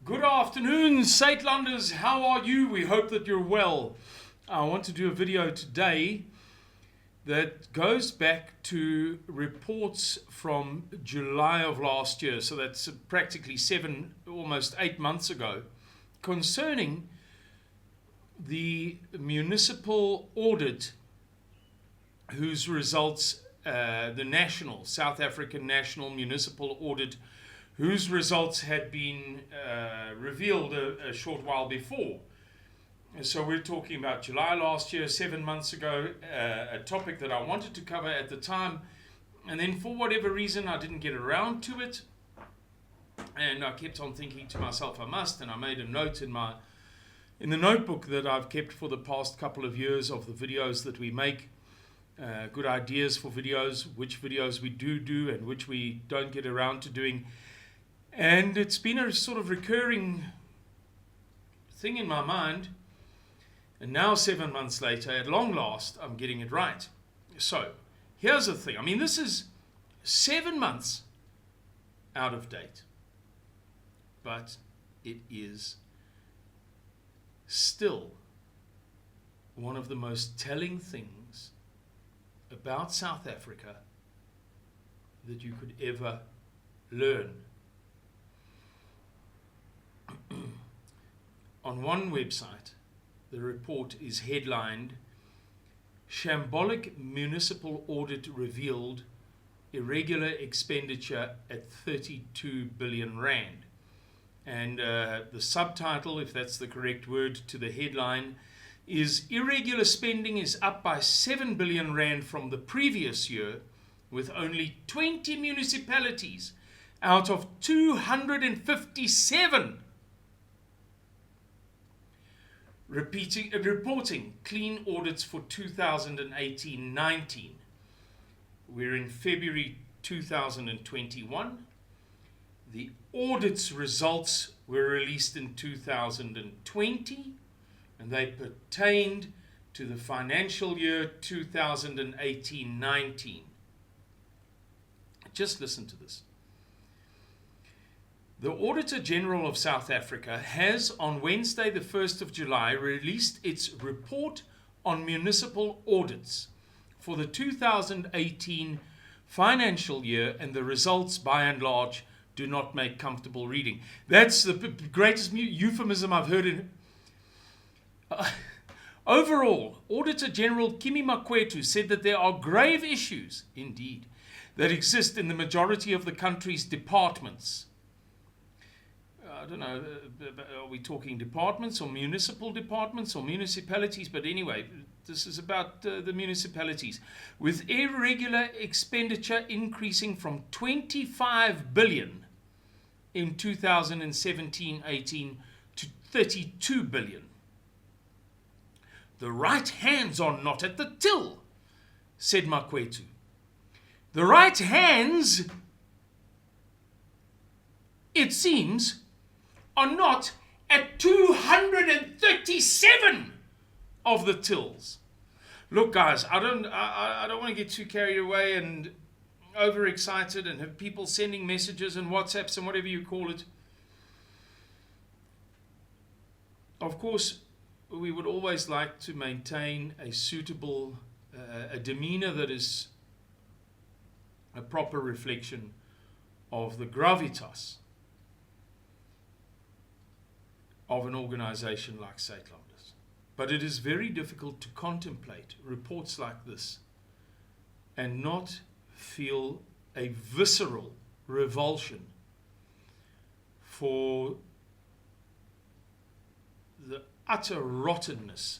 Good afternoon, Saitlanders. How are you? We hope that you're well. I want to do a video today that goes back to reports from July of last year. So that's practically almost 8 months ago, concerning the municipal audit whose results, the South African National Municipal Audit, whose results had been revealed a short while before. So we're talking about July last year, 7 months ago, a topic that I wanted to cover at the time, and then for whatever reason I didn't get around to it, and I kept on thinking to myself I must, and I made a note in the notebook that I've kept for the past couple of years of the videos that we make, good ideas for videos, which videos we do and which we don't get around to doing. And it's been a sort of recurring thing in my mind. And now 7 months later, at long last, I'm getting it right. So here's the thing. I mean, this is 7 months out of date. But it is still one of the most telling things about South Africa that you could ever learn. On one website, the report is headlined, Shambolic Municipal Audit Revealed Irregular Expenditure at 32 billion rand. And the subtitle, if that's the correct word, to the headline is Irregular Spending is up by 7 billion rand from the previous year, with only 20 municipalities out of 257 reporting clean audits for 2018-19. We're in February 2021. The audit's results were released in 2020, and they pertained to the financial year 2018-19. Just listen to this. The Auditor General of South Africa has, on Wednesday the 1st of July, released its report on municipal audits for the 2018 financial year, and the results, by and large, do not make comfortable reading. That's the greatest euphemism I've heard in... Overall, Auditor General Kimi Makwetu said that there are grave issues, indeed, that exist in the majority of the country's departments. I don't know, are we talking departments or municipal departments or municipalities? But anyway, this is about the municipalities. With irregular expenditure increasing from 25 billion in 2017-18 to 32 billion. The right hands are not at the till, said Makwetu. The right hands, it seems, are not at 237 of the tills. Look, guys, I don't want to get too carried away and overexcited and have people sending messages and WhatsApps and whatever you call it. Of course, we would always like to maintain a suitable a demeanor that is a proper reflection of the gravitas of an organization like Saitlanders. But it is very difficult to contemplate reports like this and not feel a visceral revulsion for the utter rottenness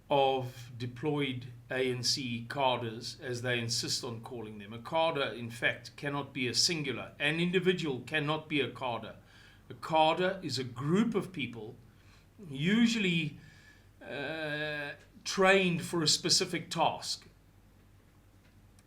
of deployed ANC cadres, as they insist on calling them. A cadre, in fact, cannot be a singular. An individual cannot be a cadre. A cadre is a group of people, usually trained for a specific task.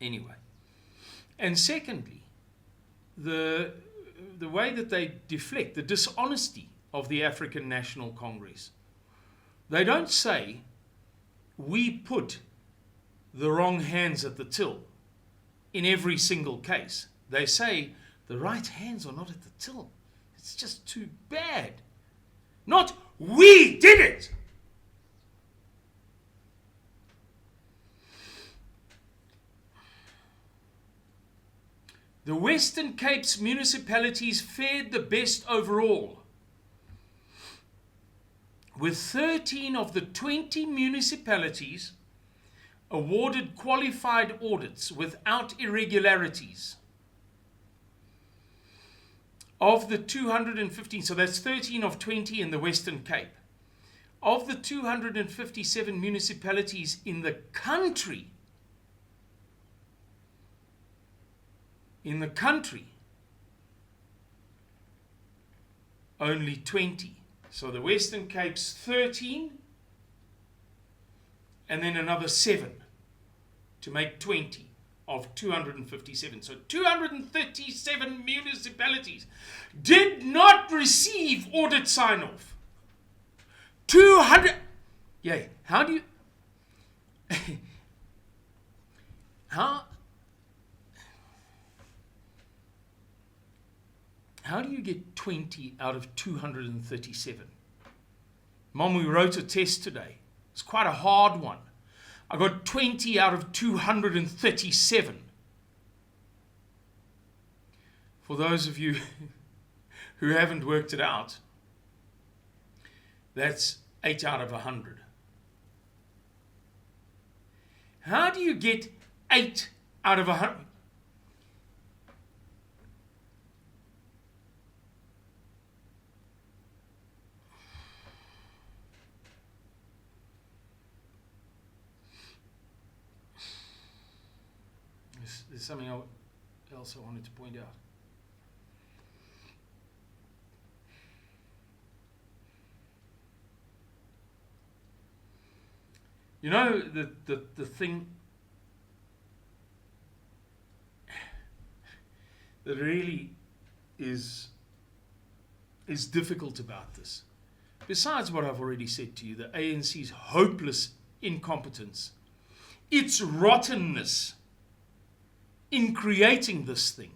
Anyway. And secondly, the way that they deflect, the dishonesty of the African National Congress. They don't say, we put the wrong hands at the till in every single case. They say, the right hands are not at the till. It's just too bad. Not we did it. The Western Cape's municipalities fared the best overall, with 13 of the 20 municipalities awarded qualified audits without irregularities. Of the 215, so that's 13 of 20 in the Western Cape. Of the 257 municipalities in the country, only 20. So the Western Cape's 13, and then another 7 to make 20 of 257. So 237 municipalities did not receive audit sign-off. 200. Yay. How do you How do you get 20 out of 237? Mom, we wrote a test today. It's quite a hard one. I got 20 out of 237. For those of you who haven't worked it out, that's 8 out of 100. How do you get 8 out of 100? There's something else I wanted to point out. You know, the thing that really is difficult about this, besides what I've already said to you, the ANC's hopeless incompetence, its rottenness in creating this thing,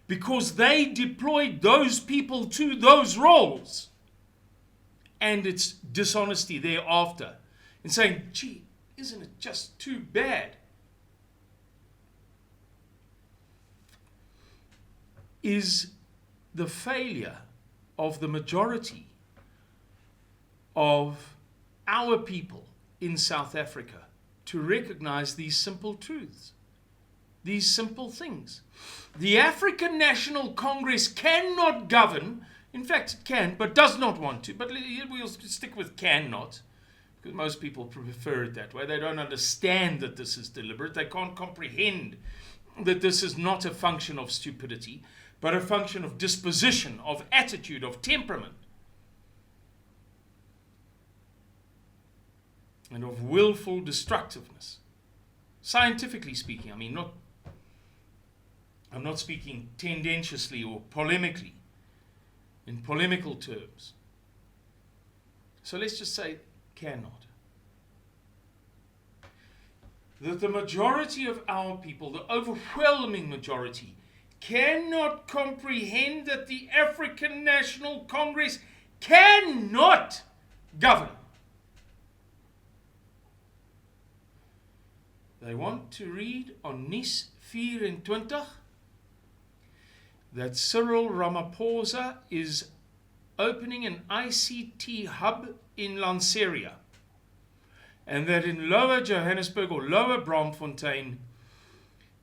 because they deployed those people to those roles, and its dishonesty thereafter in saying, gee, isn't it just too bad? Is the failure of the majority of our people in South Africa to recognize these simple truths. These simple things. The African National Congress cannot govern. In fact, it can, but does not want to. But we'll stick with cannot, because most people prefer it that way. They don't understand that this is deliberate. They can't comprehend that this is not a function of stupidity, but a function of disposition, of attitude, of temperament, and of willful destructiveness. Scientifically speaking, I'm not speaking tendentiously or polemically, in polemical terms. So let's just say cannot. That the majority of our people, the overwhelming majority, cannot comprehend that the African National Congress cannot govern. They want to read on Nis 24 that Cyril Ramaphosa is opening an ICT hub in Lanseria, and that in Lower Johannesburg or Lower Braamfontein,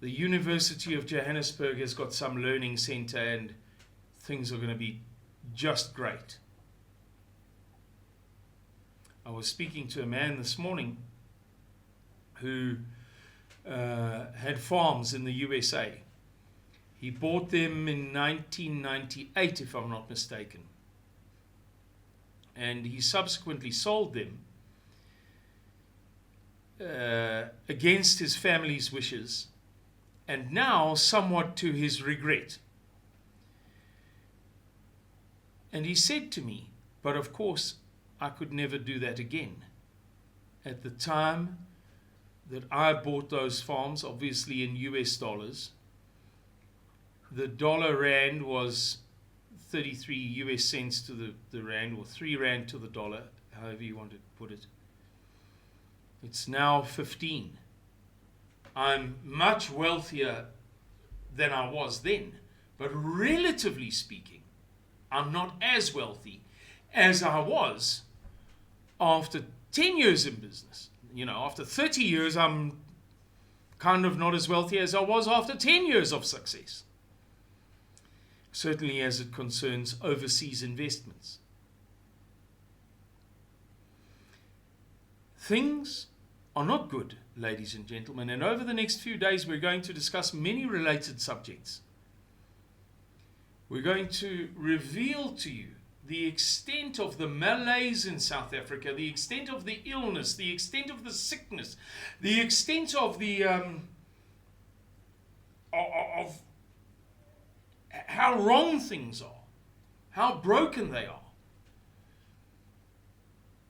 the University of Johannesburg has got some learning center and things are going to be just great. I was speaking to a man this morning who had farms in the USA. He bought them in 1998, if I'm not mistaken. And he subsequently sold them against his family's wishes, and now somewhat to his regret. And he said to me, but of course I could never do that again. At the time that I bought those farms, obviously in US dollars, the dollar rand was 33 US cents to the rand, or 3 rand to the dollar, however you want to put it. It's now 15. I'm much wealthier than I was then, but relatively speaking, I'm not as wealthy as I was after 10 years in business. You know, after 30 years, I'm kind of not as wealthy as I was after 10 years of success. Certainly as it concerns overseas investments. Things are not good, ladies and gentlemen, and over the next few days we're going to discuss many related subjects. We're going to reveal to you the extent of the malaise in South Africa, the extent of the illness, the extent of the sickness, the extent of the of how wrong things are, how broken they are.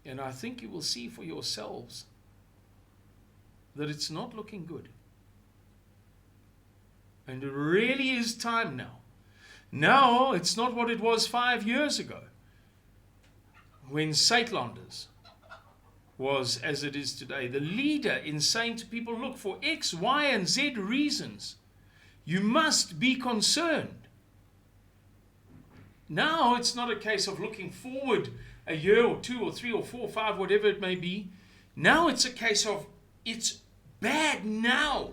And I think you will see for yourselves that it's not looking good. And it really is time now. Now it's not what it was 5 years ago, when Suidlanders was, as it is today, the leader in saying to people, look, for X, Y, and Z reasons, you must be concerned. Now it's not a case of looking forward a year or 2 or 3 or 4 or 5, whatever it may be. Now it's a case of, it's bad now.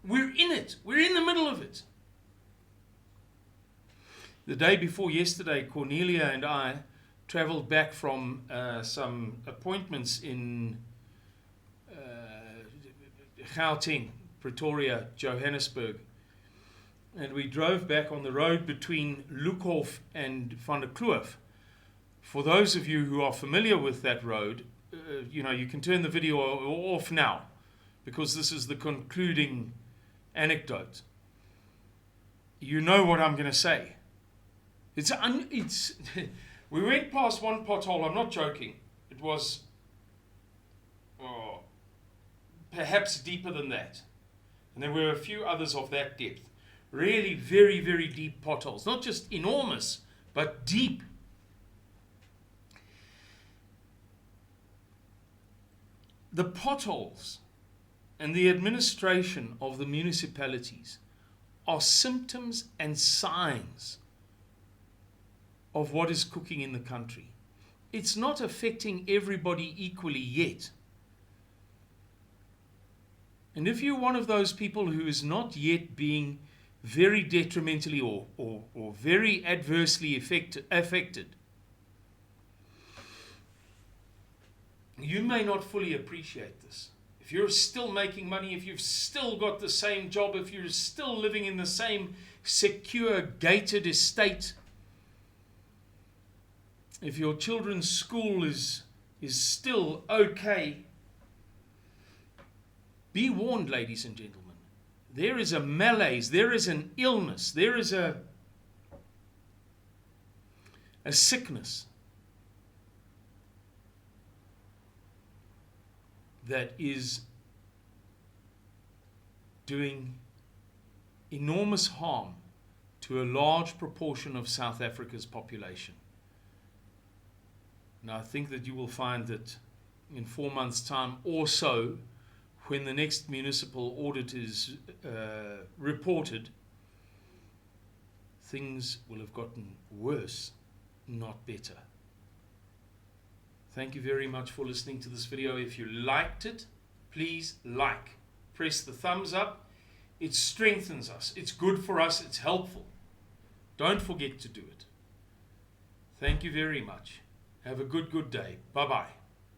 We're in it. We're in the middle of it. The day before yesterday, Cornelia and I traveled back from some appointments in Gauteng, Pretoria, Johannesburg. And we drove back on the road between Lukhof and Van der Kloof. For those of you who are familiar with that road, you can turn the video off now, because this is the concluding anecdote. You know what I'm going to say. We went past one pothole, I'm not joking. It was perhaps deeper than that. And there were a few others of that depth. Really very, very deep potholes. Not just enormous, but deep. The potholes and the administration of the municipalities are symptoms and signs of what is cooking in the country. It's not affecting everybody equally yet. And if you're one of those people who is not yet being very detrimentally or very adversely affected, you may not fully appreciate this. If you're still making money, if you've still got the same job, if you're still living in the same secure gated estate, if your children's school is still okay, be warned, ladies and gentlemen. There is a malaise, there is an illness, there is a sickness that is doing enormous harm to a large proportion of South Africa's population. Now, I think that you will find that in 4 months' time or so, when the next municipal audit is reported, things will have gotten worse, not better. Thank you very much for listening to this video. If you liked it, please press the thumbs up. It strengthens us. It's good for us. It's helpful. Don't forget to do it. Thank you very much. Have a good day. Bye-bye.